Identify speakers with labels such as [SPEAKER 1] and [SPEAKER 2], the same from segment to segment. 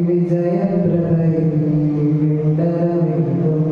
[SPEAKER 1] വിജയപ്രഭയിൽ വിണ്ടരമിടും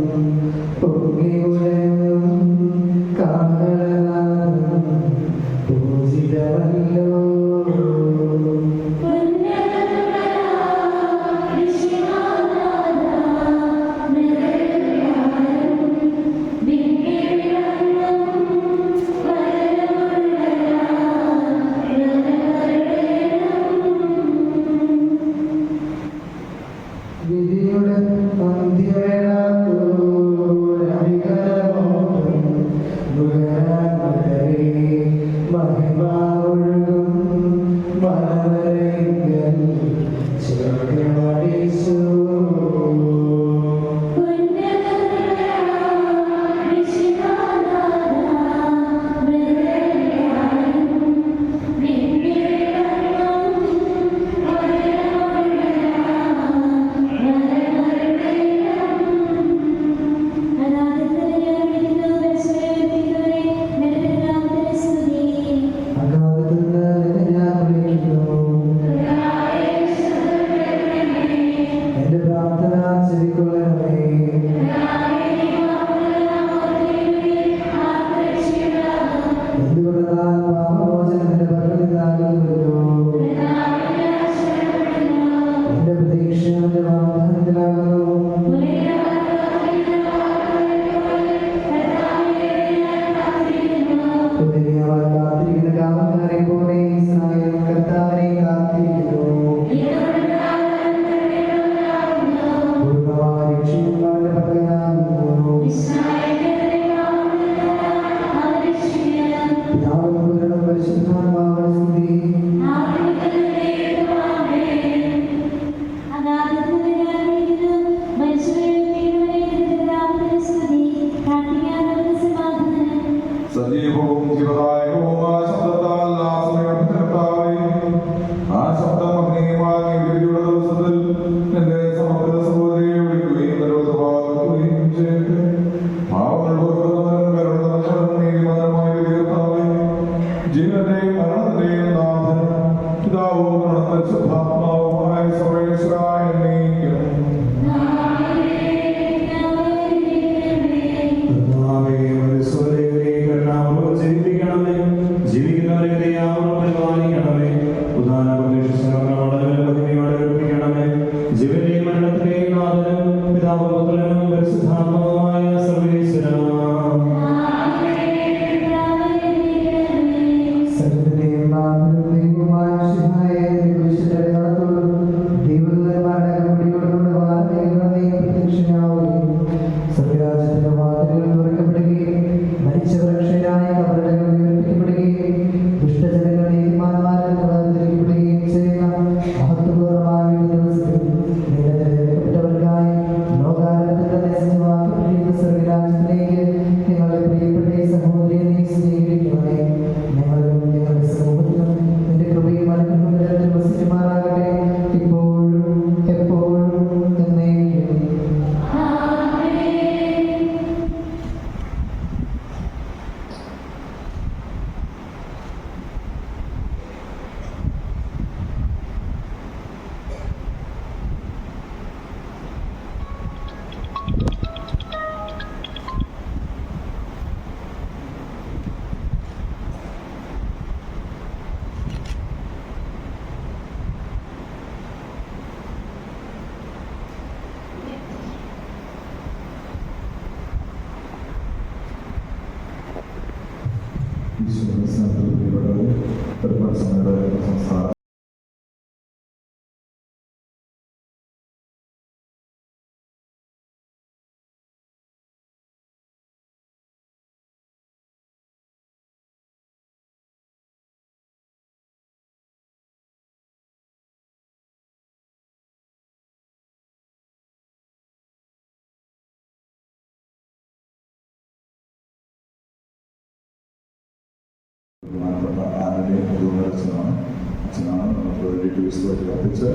[SPEAKER 1] ബഹുമാനപ്പെട്ട ആരുടെയും പൊതുവുള്ള അച്ഛനാണ് നമുക്ക് വേണ്ടിയിട്ട് വിശ്വസിച്ച് കത്തിച്ച്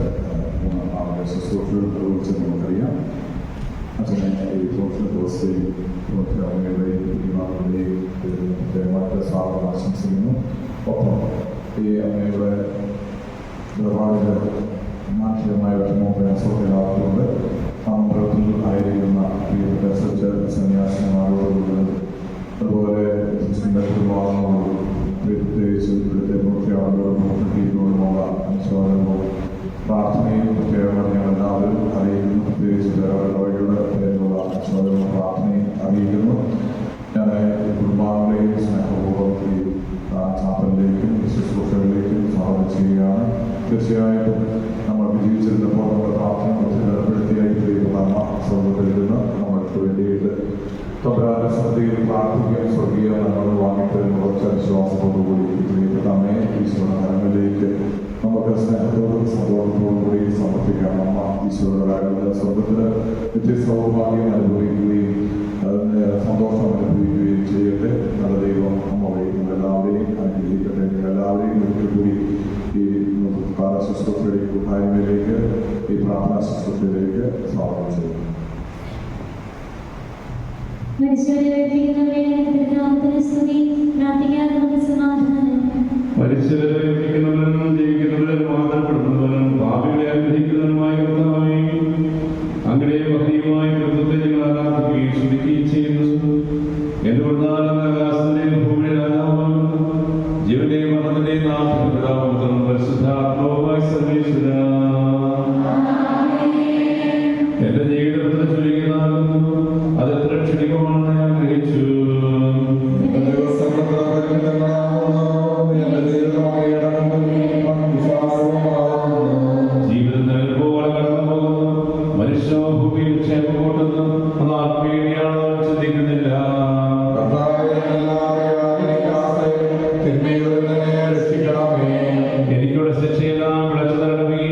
[SPEAKER 1] അവരുടെ ശുശ്രൂഷകൾ നിർവഹിച്ചത് നമുക്കറിയാം. അച്ഛനെ ഈ സോഷ്യൽ ദിവസത്തെയും അമ്മയുടെയും കുഞ്ഞുമാരുടെയും പ്രത്യേകമായിട്ട് സ്വാഗതം ആശംസിക്കുന്നു. ഒപ്പം ഈ അമ്മയുടെ നിലപാടിൽ മാനസികമായ വിഷമവും പ്രയാസമൊക്കെയാക്കുകൊണ്ട് സമൂഹത്തിൽ ആയിരിക്കുന്ന പ്രിയപ്പെട്ട സന്യാസിമാരോടുള്ളത് അതുപോലെ ക്രിസ്ത്യൻ്റെ കുടുംബാംഗങ്ങളോടും പ്രത്യേകിച്ച് ഇവിടുത്തെ പ്രവൃത്തിയാളോടും ടീമിനോടുമുള്ള അനുശോചനവും പ്രാർത്ഥനയും പ്രത്യേകമായി ഞങ്ങളെല്ലാവരും അറിയിക്കുന്നു. പ്രത്യേകിച്ച് രോഗികളുടെ പേരിലുള്ള അനുശോചനവും പ്രാർത്ഥനയും അറിയിക്കുന്നു. ഞാൻ കുടുംബാംഗങ്ങളെയും സ്നേഹപൂർവ്വം ഈ ചാപ്പലിലേക്കും ശുശ്രൂഷകളിലേക്കും സ്വാഗതം ചെയ്യുകയാണ്. തീർച്ചയായിട്ടും നമ്മൾ ജീവിച്ചിരുന്നപ്പോൾ നമ്മുടെ പ്രാർത്ഥന ഏർപ്പെടുത്തിയായിട്ട് പ്രിയപ്പെട്ട സ്വർഗത്തിലിരുന്ന് നമ്മൾക്ക് വേണ്ടിയിട്ട് തമ്പുരാന്റെ സന്ധിയിൽ പ്രാർത്ഥിക്കാൻ സ്വർഗീയ നമ്മൾ വാങ്ങിത്തരുന്ന കുറച്ച് വിശ്വാസത്തോടുകൂടി പ്രിയപ്പെട്ട അമ്മയെ ഈശോയുടെ കരങ്ങളിലേക്ക് നമുക്ക് സ്നേഹത്തോടും സന്തോഷത്തോടും കൂടി സമർപ്പിക്കാം. അമ്മ ഈശോയുടെ കാര്യങ്ങളുടെ സ്വർഗത്തിന് നിത്യസൗഭാഗ്യം അനുഭവിക്കുകയും അതിന് സന്തോഷം അനുഭവിക്കുകയും ചെയ്യട്ടെ. നല്ല ദൈവം അമ്മ വഴി എല്ലാവരെയും അനുഗ്രഹിക്കട്ടെ. എല്ലാവരെയും ഒരിക്കൽ കൂടി ഈ കാല ശുശ്രൂഷയുടെ കൂട്ടായ്മയിലേക്ക് ഈ പ്രാർത്ഥനാ ശുശ്രൂഷയിലേക്ക് സ്വാഗതം ചെയ്യുന്നു.
[SPEAKER 2] മരിച്ചവരെയും ജീവിക്കുന്നവരും മാതൃപ്പെടുന്നവരും ഭാവികളെ അനുഗ്രഹിക്കുന്നവരുമായ കർത്താവേ, അങ്ങയുടെ ഭക്തിയുമായ കൃത്യത്തെ ഞങ്ങൾ ആരാധിക്കുകയും സ്തുതിക്കുകയും ചെയ്യുന്നു. എന്തുകൊണ്ടാലും ആകാശത്തിന്റെയും ഭൂമിയുടെ രാജാവാണ്, ജീവന്റെയും മരണത്തിന്റെയും നാഥനും പരിശുദ്ധാത്മാവുമായ സർവേശ്വരാ, എന്റെ ജീവിതത്തിൽ ചൊല്ലിക്കുന്നാകുന്നു അതെത്ര ക്ഷണികമാണെന്ന് ഞാൻ ഗ്രഹിച്ചു. ജീവിതത്തിൽ പോലെ കടന്നു പോകുന്നു മനുഷ്യഭൂമിയിൽ ക്ഷേമം കൊണ്ടുന്നു അത് ആത്മീയതയാണ് ചിന്തിക്കുന്നില്ല. എനിക്കുള്ള ശിക്ഷയെല്ലാം വിളച്ചു തരണമേ.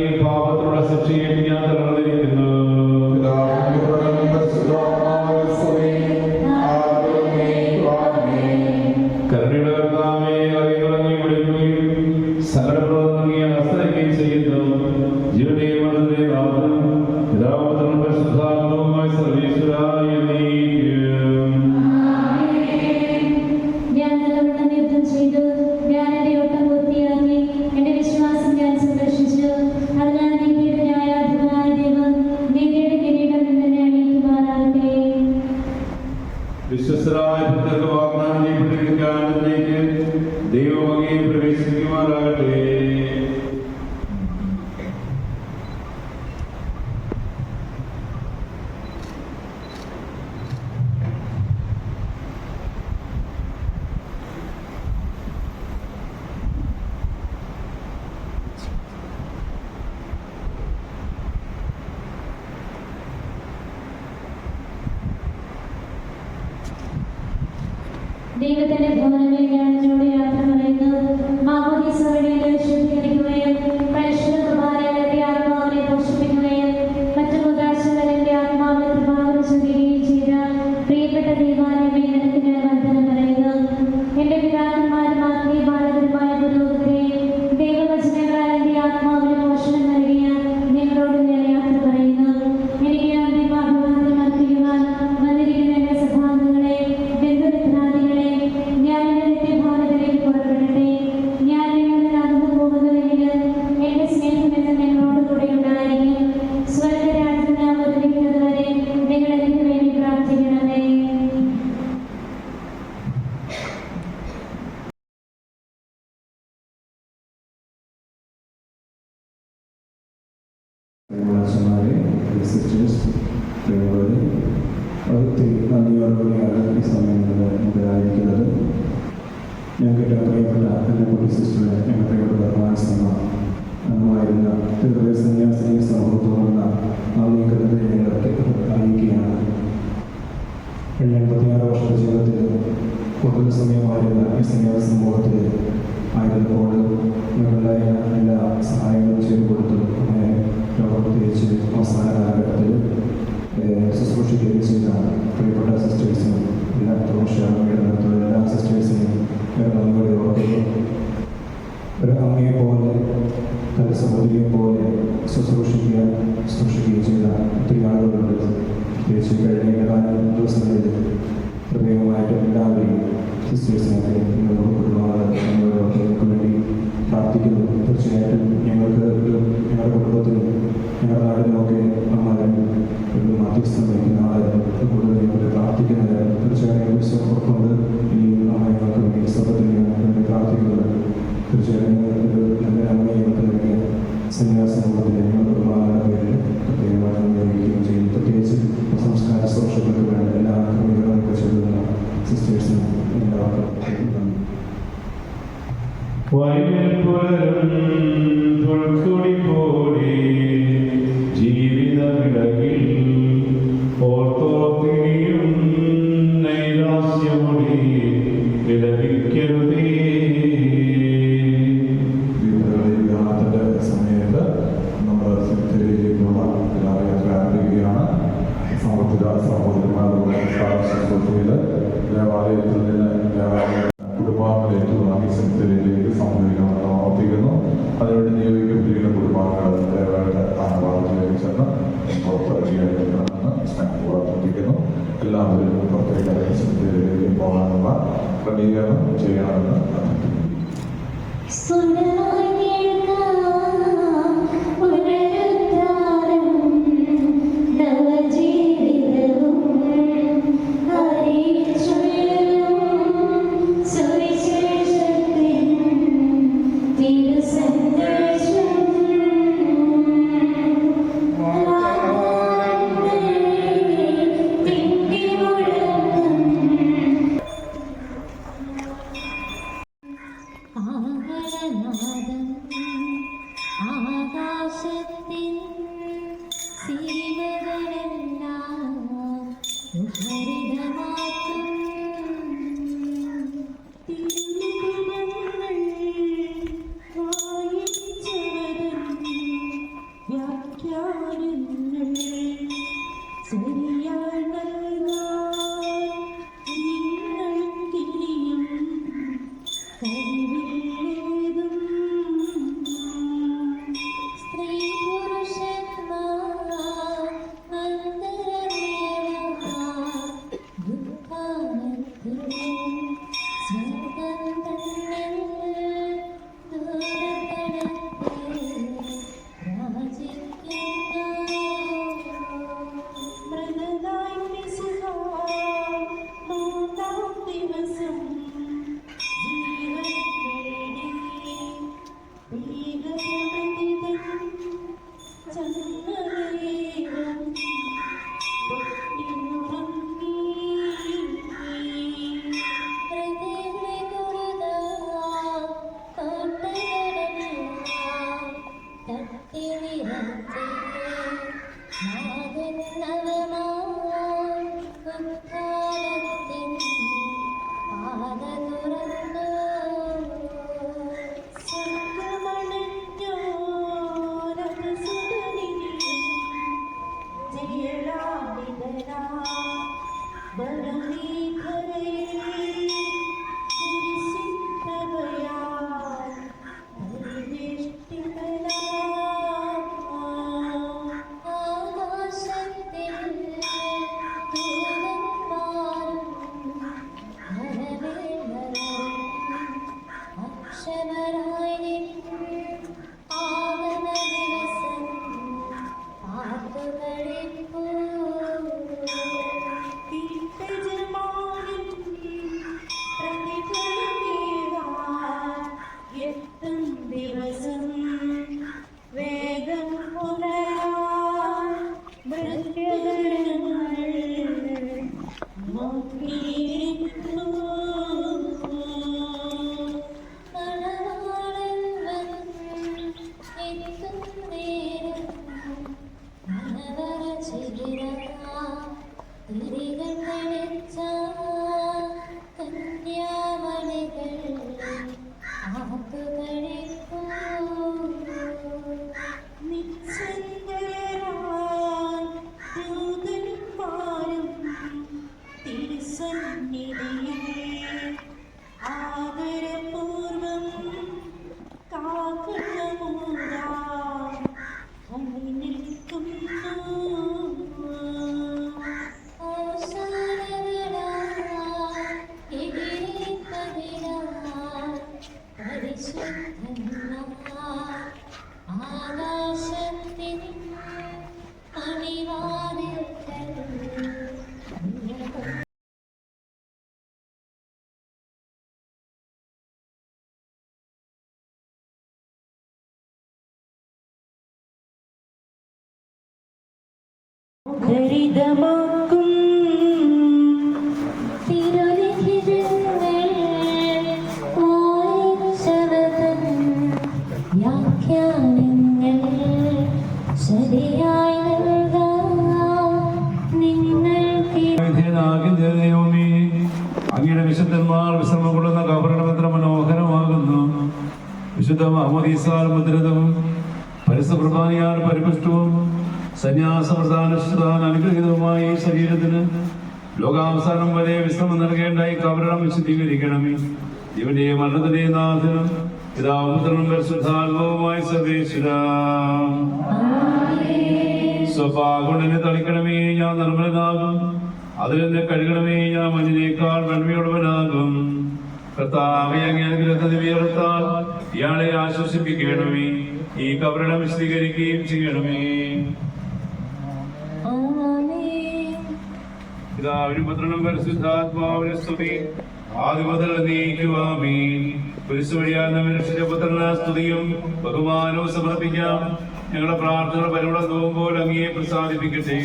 [SPEAKER 3] ദൈവത്തിന്റെ ഭവനമേ ഞാൻ എന്നോട് യാത്ര പറയുന്നു. മാമോദീസ വഴി എന്നെ വിശുദ്ധീകരിക്കുകയും പരിശുദ്ധ കുർബാനയിൽ എന്റെ ആത്മാവിനെ പോഷിപ്പിക്കുകയും മറ്റു കൂതാശകളിൽ എന്റെ ആത്മാവിനെ കൃപാവരം ചൊരിയുകയും ചെയ്ത പ്രിയപ്പെട്ട ദൈവാലയമേ നിനക്ക് ഞാൻ വന്ദനം പറയുന്നു. എന്റെ പിതാക്കന്മാരും ആത്മീയ ബാലകരുമായ പുരോഹിതരെ, ദൈവവചനങ്ങളാൽ എന്റെ ആത്മാവിന് പോഷണം നൽകിയ നിങ്ങളോട് ഞാൻ യാത്ര പറയുന്നു. എനിക്ക് അന്തിമ അഭിവാദ്യം അർപ്പിക്കുവാൻ വന്നിരിക്കുന്ന എന്റെ സഭാംഗങ്ങളെ, ബന്ധുമിത്രാദികളെ, ഞാൻ എന്റെ നിത്യഭാരതത്തിലേക്ക് പുറപ്പെടട്ടെ. ഞാൻ നിങ്ങളിൽ അകന്നു പോകുന്നുവെങ്കിലും എന്റെ സ്നേഹം എന്ന് നിങ്ങളോട് കൂടെ ഉണ്ടായിരിക്കും. സ്വർഗരാജ്യത്തിൽ ഞാൻ ഒരുമിക്കുന്നത് വരെ നിങ്ങൾ എനിക്ക് വേണ്ടി പ്രാർത്ഥിക്കണമേ.
[SPEAKER 4] സിസ്റ്റേഴ്സ്, ഒത്തിരി നന്ദിയോടുകൂടിയാണ് ഈ സമയങ്ങളിൽ മുതലായിരിക്കുന്നത്. ഞങ്ങൾക്ക് പ്രിയപ്പെട്ട എൻ്റെ കുട്ടി സിസ്റ്ററെ, ഞങ്ങളുടെ പ്രിയപ്പെട്ട ബഹുമാനസമ്മ അന്നുമായിരുന്ന തീവ്ര സന്യാസിനി സമൂഹത്തോടുള്ള നന്ദിക്കരുത് ഞങ്ങൾ അറിയിക്കുകയാണ്. കഴിഞ്ഞ 86 വർഷത്തെ ജീവിതത്തിൽ കൂടുതൽ സമയമായിരുന്ന ഈ സന്യാസ സമൂഹത്തിൽ ആയിരുന്നപ്പോൾ ഞങ്ങളുണ്ടായ എല്ലാ സഹായങ്ങളും ചെയ്തു കൊടുത്തു. അങ്ങനെ പ്രത്യേകിച്ച് അവസാന കാലഘട്ടത്തിൽ ശുശ്രൂഷിക്കുകയും ചെയ്ത പ്രിയപ്പെട്ട സിസ്റ്റേഴ്സിനും എല്ലാ പ്രൊഫഷണലുള്ള എല്ലാ സിസ്റ്റേഴ്സിനും നന്ദിയോടെ ഓർക്കുന്നു. ഒരു അമ്മയെ പോലെ തൻ്റെ സഹോദരിയെ പോലെ ശുശ്രൂഷിക്കുകയും ചെയ്ത ഒത്തിരി ആളുകളുണ്ട്. പ്രത്യേകിച്ച് കഴിഞ്ഞ ഏതാനും ദിവസങ്ങളിൽ പ്രത്യേകമായിട്ട് എല്ലാവരെയും സിസ്റ്റേഴ്സിനൊക്കെ കുടുംബങ്ങൾക്ക് വേണ്ടി പ്രാർത്ഥിക്കുന്നു. തീർച്ചയായിട്ടും ഞങ്ങളുടെ കുടുംബത്തിലും ഞങ്ങളുടെ നാടിനുമൊക്കെ അമ്മാരും ഒരു മാധ്യസ്ഥം വഹിക്കുന്ന ആളായിരുന്നു. കൂടുതൽ ഞങ്ങൾ പ്രാർത്ഥിക്കുന്നത് തീർച്ചയായും വിശ്വാസമുണ്ട്. ഈ അമ്മ ഞങ്ങൾക്ക് വേണ്ടി സ്വന്തത്തിന് വേണ്ടി പ്രാർത്ഥിക്കുന്നത് തീർച്ചയായും ഒരു നല്ല അമ്മയെ ഞങ്ങൾക്ക് നൽകിയ സന്യാസമൂഹത്തിൻ്റെ ഞങ്ങളുടെ കുടുംബങ്ങളുടെ പേരിൽ പ്രത്യേകമായി നിർവഹിക്കുകയും ചെയ്യും. പ്രത്യേകിച്ച് സംസ്കാര സുരക്ഷകൾക്ക് വേണ്ട എല്ലാ ക്രമീകരണങ്ങളൊക്കെ ചെയ്തിരുന്ന സിസ്റ്റേഴ്സിനും എല്ലാവർക്കും
[SPEAKER 2] വയലിൽ പുലരും പുൽക്കൊടി പോലെ ജീവിതമിടകിൽ ഓർത്തോർത്തിനിയും നൈരാശ്യമൊഴി വിലപിക്കരുതേ.
[SPEAKER 1] വിവാഹത്തിന്റെ സമയത്ത് നമ്മൾ സിദ്ധയിലേക്കുള്ള യാത്ര ആരംഭിക്കുകയാണ്. സമർപ്പിത സഹോദരന്മാരുടെ ശുശ്രൂഷയിൽ ദേവാലയത്തിൽ നിന്ന് കുടുംബാംഗങ്ങളേറ്റു വാങ്ങി സിദ്ധയിലേക്ക് സംഭവിക്കണമെന്ന് ഓർപ്പിക്കുന്നു. അതിനുവേണ്ടി നിയോഗിക്കപ്പെട്ടിരിക്കുന്ന കുടുംബാംഗങ്ങൾ ദേവയുടെ ആനവാദത്തിലേക്ക് ചെന്ന് പുറത്തിറങ്ങിയെടുക്കണമെന്ന് സ്നേഹപൂർവ്വം അഭ്യർത്ഥിക്കുന്നു. എല്ലാവരും പുറത്തേക്ക് സിദ്ധയിലേക്ക് പോകാനുള്ള ക്രമീകരണം ചെയ്യണമെന്ന് അഭ്യർത്ഥിക്കുന്നു.
[SPEAKER 3] ആകാശത്തിൻ സീമകളെല്ലാം ഹരിതമാക്കും തിരുനിയമങ്ങൾ വായിച്ചവരും വ്യാഖ്യാനങ്ങൾ ശരിയായി നൽകാൻ നിങ്ങൾക്കിനിയും കഴിവില്ലേതും. സ്ത്രീ പുരുഷന്മാർ ഹരിതമാക്കും തിരുലിഖിതങ്ങൾ വായിച്ചവതൻ വ്യാഖ്യാനങ്ങൾ ശരിയായി നൽകാം നിങ്ങൾക്ക്.
[SPEAKER 2] അങ്ങയുടെ വിശുദ്ധന്മാർ വിശ്രമം കൊള്ളുന്ന കബറിടം എത്ര മനോഹരമാകുന്നു. വിശുദ്ധ മാമോദീസാൽ മുദ്രിതവും പരിശുദ്ധ കുർബാനയാൽ പരിപുഷ്ടവും സന്യാസപ്രധാന അനുഗ്രഹീതവുമായ ഈ ശരീരത്തിന് ലോകാവസാനം വരെ വിശ്രമം നൽകേണ്ട ഈ കബറിടം വിശുദ്ധീകരിക്കണമേ. ഇവന്റെ മരണത്തിന്റെ നാഥനും പിതാവും പുത്രനും പരിശുദ്ധാത്മാവുമായ സർവേശ്വരാ സ്വപാകൊണ്ടെന്നെ തളിക്കണമേ, ഞാൻ നിർമ്മലനാകും. അതിലെന്നെ കഴുകണമേ, ഞാൻ മഞ്ഞിനേക്കാൾ നന്മയുള്ളവനാകും. കർത്താവേ, അങ്ങേ അനുഗ്രഹത്താൽ ഇയാളെ ആശ്വസിപ്പിക്കണമേ. ഈ കബറിടം വിശദീകരിക്കുകയും ചെയ്യണമേ. പിതാവിനും പുത്രനും പരിശുദ്ധാത്മാവിനെ സ്തുതി, ആദ്യം മുതൽ നീക്കുവാമീൻ. കുരിശ് വഴിയാൽ നമ്മെ രക്ഷിച്ച പുത്രന് സ്തുതിയും ബഹുമാനവും സമർപ്പിക്കാം. ഞങ്ങളുടെ പ്രാർത്ഥന പരിമളം തോന്നുമ്പോൾ അങ്ങയെ പ്രസാദിപ്പിക്കട്ടെ.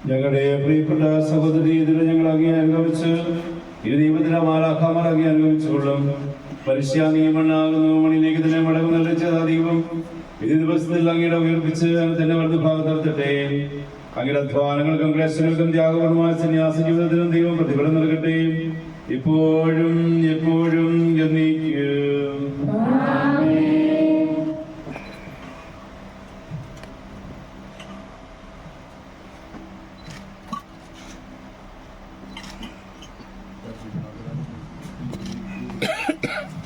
[SPEAKER 2] ഞങ്ങളുടെ പ്രിയപ്പെട്ട സഹോദരി ഇതിനെ ഞങ്ങൾ അങ്ങേ അനുഗമിച്ച് ഈ ദൈവത്തിലെ മാലാഖമാർ അങ്ങേ അനുഗമിച്ചുകൊള്ളും. പരിഷ്യ നിയമണ്ണാകുന്നു മണിയിലേക്ക് തന്നെ മടങ്ങ് നിലച്ച ദൈവം ഇത് ദിവസത്തിൽ അങ്ങയുടെ ഉയർപ്പിച്ച് തന്നെ വലതു ഭാഗത്തെത്തട്ടെ. അങ്ങയുടെ അധ്വാനങ്ങൾക്കും ക്ലേശങ്ങൾക്കും ത്യാഗപരമായ സന്യാസ ജീവിതത്തിനും ദൈവം പ്രതിഫലം നൽകട്ടെ, ഇപ്പോഴും എപ്പോഴും എന്നേക്കും.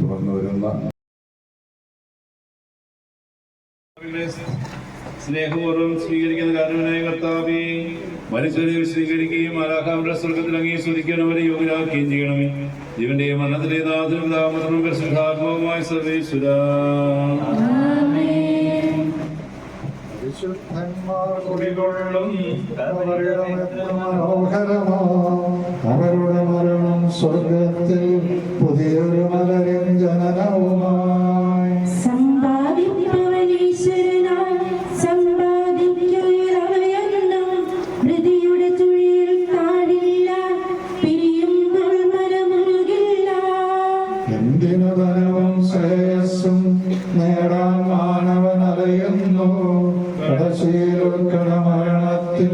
[SPEAKER 1] തുടർന്ന് വരുന്ന
[SPEAKER 2] സ്നേഹപൂർവ്വം സ്വീകരിക്കുന്ന കാരണവനായ കർത്താവേ, മരിച്ചവരെ സ്വീകരിക്കുകയും മാലാഖമാരുടെ സ്വർഗ്ഗത്തിൽ അങ്ങേ സ്തുതിക്കണവരെ യോഗ്യരാക്കുകയും ചെയ്യണമേ. ജീവന്റെ മരണത്തിലെ നാഥനും പിതാവും പരിശുദ്ധാത്മാവുമായ സർവേശ്വരാ
[SPEAKER 5] അവരുടെ മരണം സ്വർഗത്തിൽ പുതിയൊരു മലരിൻ ജനനവുമായി
[SPEAKER 3] സമ്പാദിപ്പവനീശ്വരനാൽ സമ്പാദിക്കുകയൊന്നും ഹൃതിയുടെ തുഴിയിൽ താഴില്ല, പിരിയുമ്പോൾ മരമുരുകില്ല.
[SPEAKER 5] എന്തിനു ധനവും ശ്രേയസ്സും നേടാൻ മാനവൻ അലയുന്നു. കടശീലുക്കട മരണത്തിൽ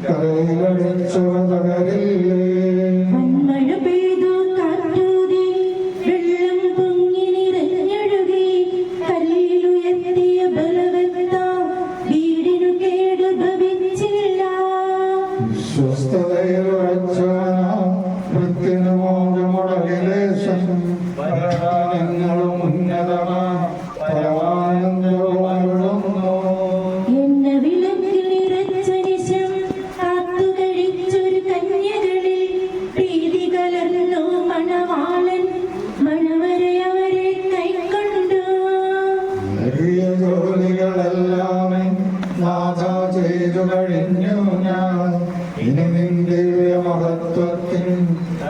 [SPEAKER 5] കരയിലടിച്ചവ തകരില്ലേ.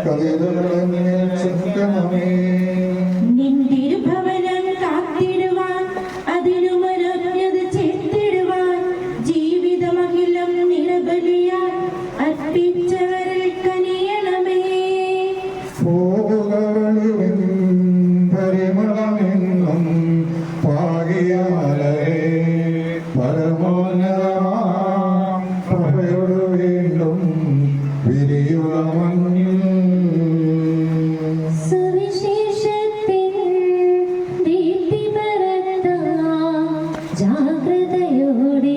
[SPEAKER 5] കവിതകളെ ചുക്കണമേ.
[SPEAKER 3] നിന്തിരുഭവനം കാത്തിടുവാൻ അതിനുമൊരൊന്നത് ചേർത്തിടുവാൻ ജീവിതമഖിലം നിലബലിയാൽ അർപ്പിച്ചവരിൽ കനിയണമേ.
[SPEAKER 5] പൂവുകളിലും പരിമളമെന്നും പാകിയ മലരെ പരമോന്നതമാം പ്രഭയോട് വീണ്ടും വിരിയുക മഞ്ഞിൽ.
[SPEAKER 3] സുവിശേഷത്തിൻ ദീപ്തി പരത്താൻ ജാഗ്രതയോടെ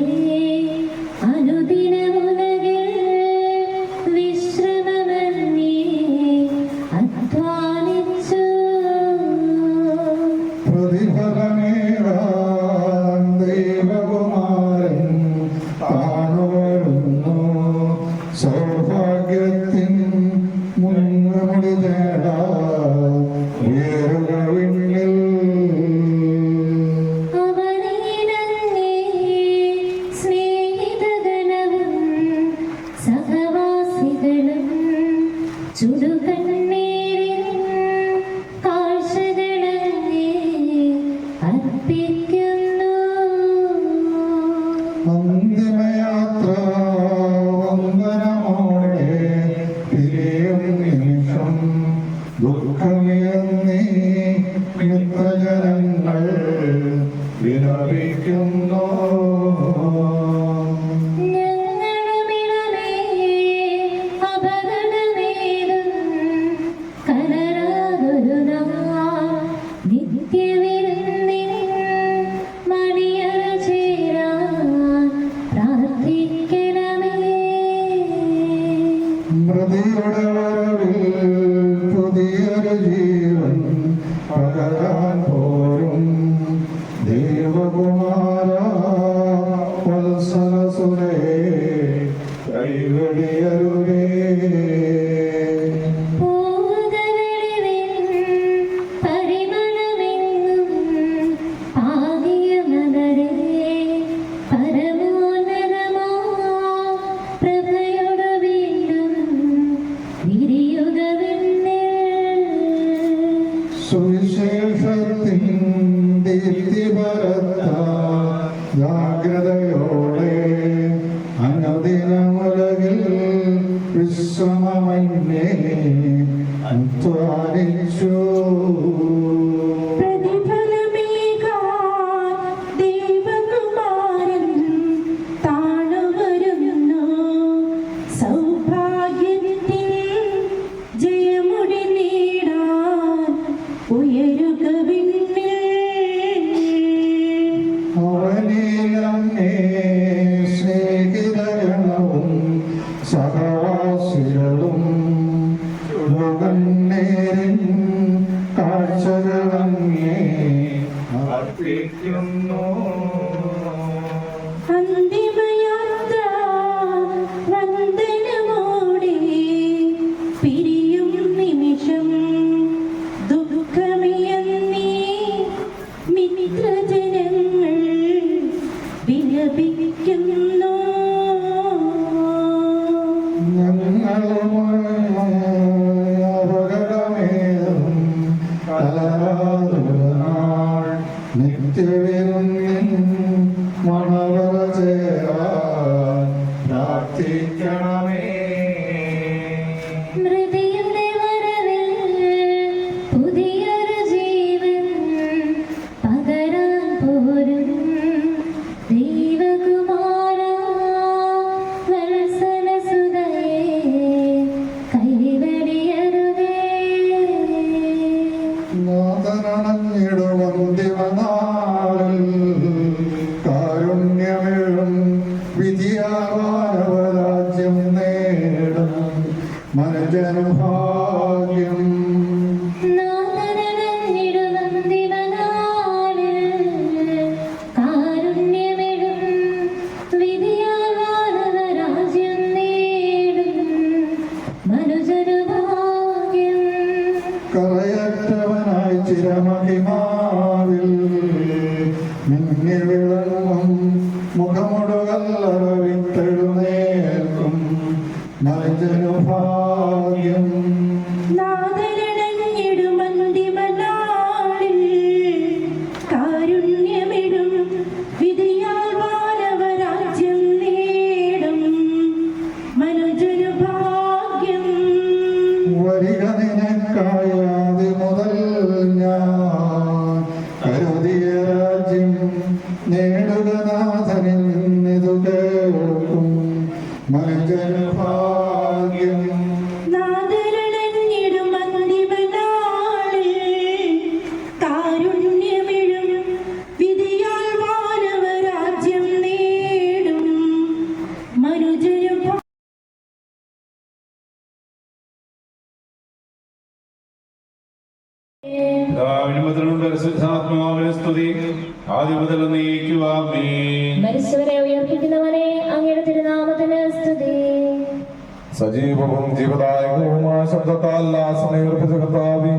[SPEAKER 3] അനുദിനമുലകിൽ വിശ്രമമന്യേ അധ്വാനിച്ചു.
[SPEAKER 5] പ്രതിഫലമേറാൻ ദൈവകുമാരൻ താണുവരുന്നു. സൗഭാഗ്യത്തിൻ മുൻമുടി നേടാൻ ഉയരുക വിണ്ണിൽ.
[SPEAKER 3] അവനീനങ്ങേ സ്നേഹിതഗണവും സഹവാസികളും ചുടുകണ്ണീരിൻ കാഴ്ചകളങ്ങേ അർപ്പിക്കുന്നു.
[SPEAKER 5] അന്തിമയാത്ര വന്ദനമോടെ പിരിയും നിമിഷം ദുഃഖമേന്നീ മിത്രജനങ്ങൾ വിലപിക്കുന്നു.
[SPEAKER 3] ഞങ്ങളുമിടമേ അപകടമേതും കലരാതൊരു നാൾ നിത്യവിരുന്നിൻ മണിയറ ചേരാൻ പ്രാർത്ഥിക്കണമേ.
[SPEAKER 5] മൃതിയുടെ വരവിൽ പുതിയൊരു ജീവൻ പകരാൻ പോരും ദേവകുമാര വത്സലസുരേ കൈവടിയരുരേ.
[SPEAKER 3] പൂതവെളിവിൻ പരിമളമെങ്ങും പാകിയ മലരേ പരമോന്നതമാ പ്രഭയോട് വീണ്ടും വിരിയുക വിണ്ണിൽ.
[SPEAKER 5] സുവിശേഷത്തിൻ ദീപ്തി പരത്താൻ ജാഗ്രതയോടെ അനുദിനമുലകിൽ വിശ്രമമന്യേ അധ്വാനിച്ചു.
[SPEAKER 3] പ്രതിഫലമേകാൻ ദൈവകുമാരൻ താണുവരുന്നു. സൗഭാഗ്യത്തിൻ ജയമുടി നേടാൻ ഉയരുക വിണ്ണിൽ.
[SPEAKER 5] അവനിലങ്ങേ സ്നേഹിതഗണവും സഹവാസികളും ചുടുകണ്ണീരിൻ കാഴ്ചകളങ്ങേ അർപ്പിക്കുന്നു.
[SPEAKER 3] അന്തിമയാത്ര വന്ദനമോടെ പിരിയും നിമിഷം ദുഃഖമയന്നീ മിത്രജനങ്ങൾ വിലപിക്കുന്നു.
[SPEAKER 5] അപകടമേതും കലരാതൊരു നാൾ നിത്യവിരുന്നിൻ മണവറ ചേരാൻ പ്രാർത്ഥിക്കണമേ.
[SPEAKER 3] മൃതിയുടെ വരവിൽ പുതിയൊരു ജീവൻ പകരാൻ പോരും ദൈവകുമാര വത്സലസുതയേ കൈവടിയരുതേ.
[SPEAKER 5] നാഥനണഞ്ഞിടുവന്തിമനാളിൽ കാരുണ്യമെഴും വിധിയാവാനവരാജ്യം നേടും മനുജനുഭാഗ്യം.
[SPEAKER 3] കാരുണ്യമെഴും വിധിയാവാനവരാജ്യം നേടും മനുജനുഭാഗ്യം.
[SPEAKER 5] കറയറ്റവനായി ചിരമഹിമാവിൽ മിന്നി വിളങ്ങും മുഖമുടുകല്ലറ വിട്ടെഴുന്നേൽക്കും മനുജനുഭാഗ്യം. വരിക നിനക്കായാതി മുതൽ ഞാൻ കരുതിയ രാജ്യം നേടുക നാഥനിൽ നിന്നിതു കേൾക്കും മനുജന ഭാഗ്യം.
[SPEAKER 3] മരിച്ചവരെ ഉയർപ്പിക്കുന്നവനെ അങ്ങയുടെ തിരുനാമത്തിന് സ്തുതി.
[SPEAKER 1] സജീവവും ജീവദായകവുമായ ശബ്ദത്താൽ ആസനയുറപ്പിച്ച കർത്താവേ,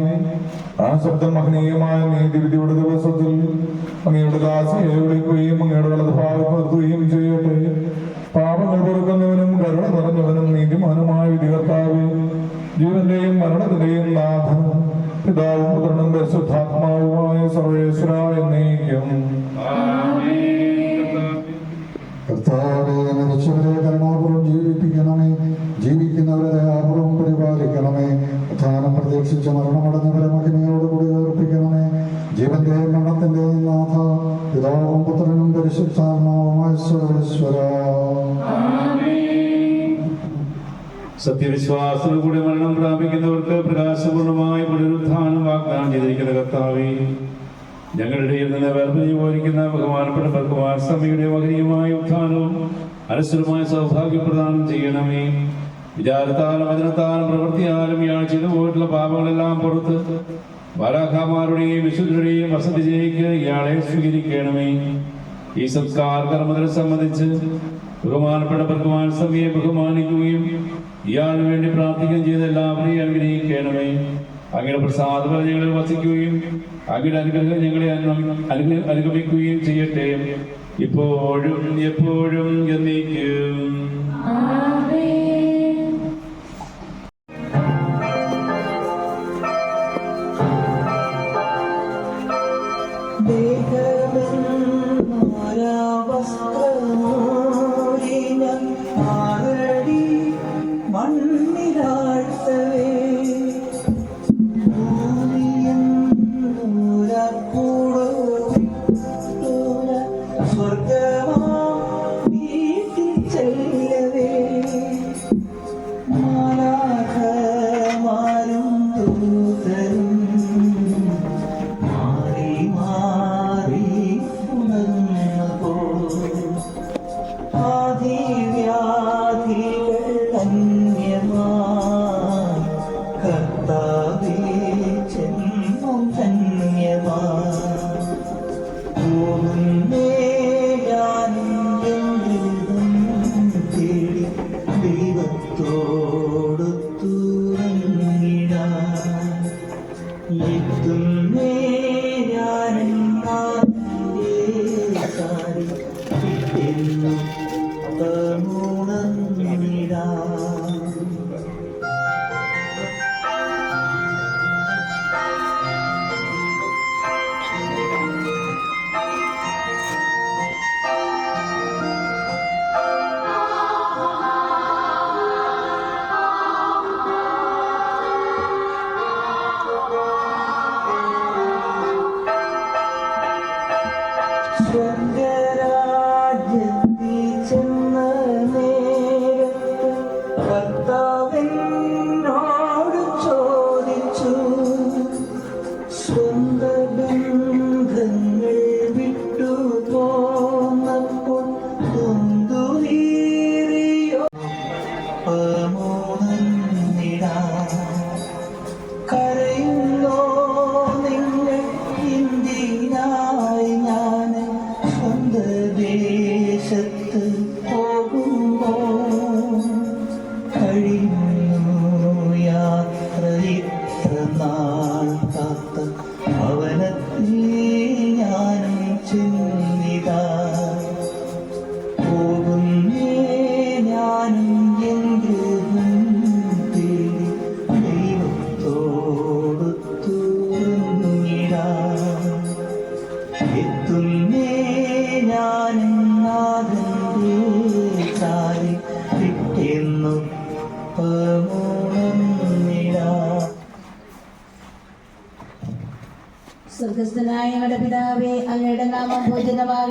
[SPEAKER 1] ആ ശബ്ദം മഹനീയമായ നീതിവിധിയുടെ ദിവസത്തിൽ അങ്ങയുടെ ദാസിയെ വിളിക്കുകയും അങ്ങയുടെ വലത് ഭാഗത്ത് നിർത്തുകയും ചെയ്യട്ടെ. പാപങ്ങൾ പൊറുക്കുന്നവനും കരുണ നിറഞ്ഞവനും നീതിമാനുമായ വിധി കർത്താവേ, ജീവന്റെയും മരണത്തിന്റെയും നാഥനും പിതാവും പുത്രനും പരിശുദ്ധാത്മാവുമായ സർവേശ്വര എന്നേക്കും.
[SPEAKER 5] കർത്താവേ, മരിച്ചവരെ കരുണാപൂർവ്വം ജീവിപ്പിക്കണമേ, ജീവിക്കുന്നവരെ ദയാപൂർവ്വം പരിപാലിക്കണമേ. ഉത്ഥാനം പ്രതീക്ഷിച്ച മരണമടഞ്ഞവരെ മഹിമയോടുകൂടി ഉയർപ്പിക്കണമേ. ജീവന്റെയും മരണത്തിന്റെയും നാഥ, പിതാവും പുത്രനും പരിശുദ്ധാത്മാവുമായ സർവേശ്വര.
[SPEAKER 2] സത്യവിശ്വാസത്തോടുകൂടി മരണം പ്രാപിക്കുന്നവർക്ക് പ്രകാശപൂർണമായ പുനരുത്ഥാനം വാഗ്ദാനം ചെയ്തിരിക്കുന്ന കർത്താവേ, ഞങ്ങളുടെ ഇടയിൽ നിന്ന് വേർപിരിഞ്ഞു പോയിരിക്കുന്ന ബഹുമാനപ്പെട്ട ഭഗവാൻ സ്വാമിയുടെ മഹനീയമായ ഉത്ഥാനവും അനശ്വരമായ സൗഭാഗ്യം പ്രദാനം ചെയ്യണമേ. വിചാരത്താലും വചനത്താലും പ്രവൃത്തിയാലും ഇയാൾ ചെയ്തു പോയിട്ടുള്ള പാപങ്ങളെല്ലാം പുറത്ത് ബാലാഖാമാരുടെയും വിശുദ്ധരുടെയും വസതിയിലേക്ക് ഇയാളെ സ്വീകരിക്കണമേ. ഈ സംസ്കാര കർമ്മത്തെ സംബന്ധിച്ച് ബഹുമാനപ്പെട്ട ഭഗവാൻ സ്വാമിയെ ബഹുമാനിക്കുകയും ഇയാളിന് വേണ്ടി പ്രാർത്ഥിക്കുകയും ചെയ്ത് എല്ലാവരെയും അനുഗ്രഹിക്കണമേ. അങ്ങയുടെ പ്രസാദം ഞങ്ങളിൽ വസിക്കുകയും അങ്ങയുടെ അനുഗ്രഹം ഞങ്ങളെ അനുഗമിക്കുകയും ചെയ്യട്ടെ, ഇപ്പോഴും എപ്പോഴും എന്നേക്കും.
[SPEAKER 6] പിറ്റേന്നു പമുന്നിടാ സ്വർഗസ്ഥനായ ഞങ്ങളുടെ പിതാവേ, അങ്ങയുടെ നാമം പൂജിതമാകണമേ.